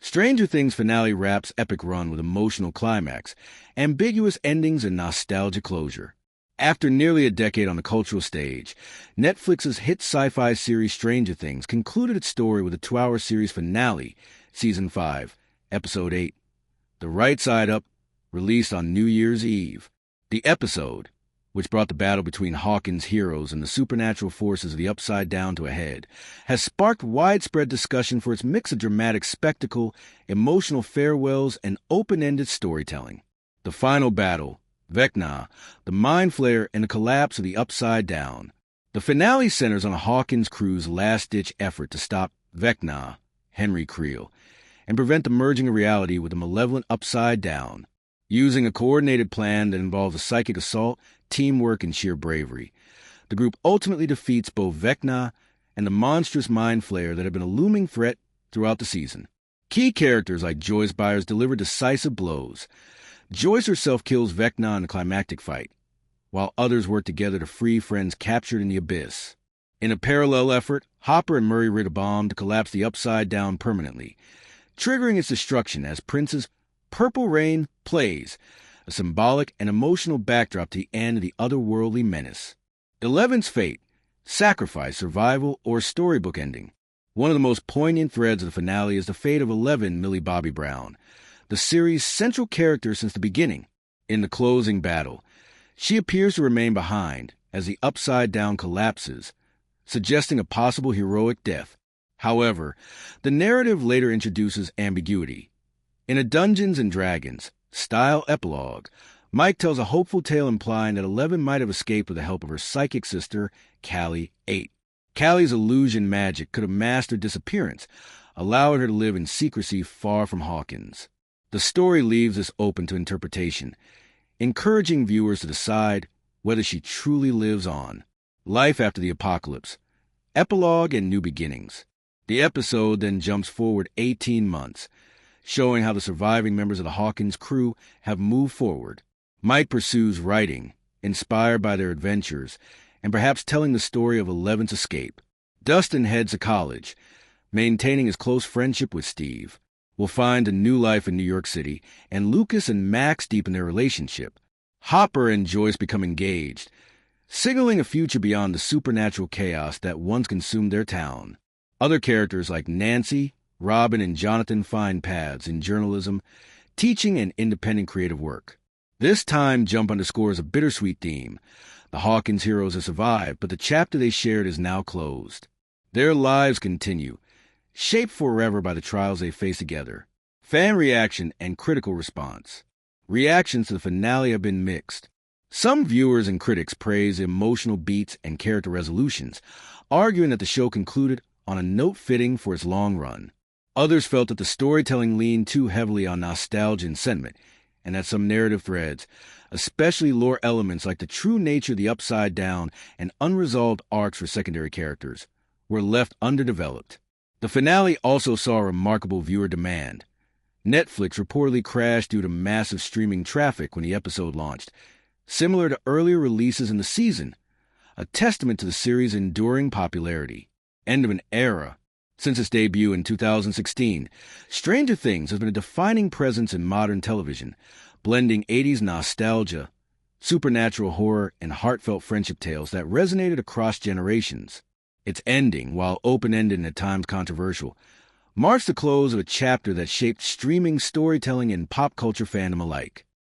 Stranger Things finale wraps epic run with emotional climax, ambiguous endings, and nostalgia closure. After nearly a decade on the cultural stage, Netflix's hit sci-fi series Stranger Things concluded its story with a 2-hour series finale, Season 5, Episode 8. The Right Side Up, released on New Year's Eve. The episode, which brought the battle between Hawkins' heroes and the supernatural forces of the Upside Down to a head, has sparked widespread discussion for its mix of dramatic spectacle, emotional farewells, and open-ended storytelling. The final battle, Vecna, the Mind Flayer, and the collapse of the Upside Down. The finale centers on Hawkins' crew's last-ditch effort to stop Vecna, Henry Creel, and prevent the merging of reality with the malevolent Upside Down. Using a coordinated plan that involves a psychic assault, teamwork, and sheer bravery, the group ultimately defeats both Vecna and the monstrous Mind Flayer that have been a looming threat throughout the season. Key characters like Joyce Byers deliver decisive blows. Joyce herself kills Vecna in a climactic fight, while others work together to free friends captured in the abyss. In a parallel effort, Hopper and Murray rig a bomb to collapse the Upside Down permanently, triggering its destruction as Prince's Purple Rain plays, a symbolic and emotional backdrop to the end of the otherworldly menace. 11's fate, sacrifice, survival, or storybook ending. One of the most poignant threads of the finale is the fate of 11 Millie Bobby Brown, the series' central character since the beginning. In the closing battle, she appears to remain behind as the Upside Down collapses, suggesting a possible heroic death. However, the narrative later introduces ambiguity. In a Dungeons & Dragons style epilogue, Mike tells a hopeful tale implying that 11 might have escaped with the help of her psychic sister, Callie 8. Callie's illusion magic could have masked her disappearance, allowing her to live in secrecy far from Hawkins. The story leaves this open to interpretation, encouraging viewers to decide whether she truly lives on. Life after the apocalypse. Epilogue and new beginnings. The episode then jumps forward 18 months, showing how the surviving members of the Hawkins crew have moved forward. Mike pursues writing, inspired by their adventures, and perhaps telling the story of 11's escape. Dustin heads to college, maintaining his close friendship with Steve. Will find a new life in New York City, and Lucas and Max deepen their relationship. Hopper and Joyce become engaged, signaling a future beyond the supernatural chaos that once consumed their town. Other characters like Nancy, Robin, and Jonathan find paths in journalism, teaching, and independent creative work. This time jump underscores a bittersweet theme. The Hawkins heroes have survived, but the chapter they shared is now closed. Their lives continue, shaped forever by the trials they face together. Fan reaction and critical response. Reactions to the finale have been mixed. Some viewers and critics praise the emotional beats and character resolutions, arguing that the show concluded on a note fitting for its long run. Others felt that the storytelling leaned too heavily on nostalgia and sentiment, and that some narrative threads, especially lore elements like the true nature of the Upside Down and unresolved arcs for secondary characters, were left underdeveloped. The finale also saw remarkable viewer demand. Netflix reportedly crashed due to massive streaming traffic when the episode launched, similar to earlier releases in the season, a testament to the series' enduring popularity. End of an era. Since its debut in 2016, Stranger Things has been a defining presence in modern television, blending 80s nostalgia, supernatural horror, and heartfelt friendship tales that resonated across generations. Its ending, while open-ended and at times controversial, marks the close of a chapter that shaped streaming storytelling and pop culture fandom alike.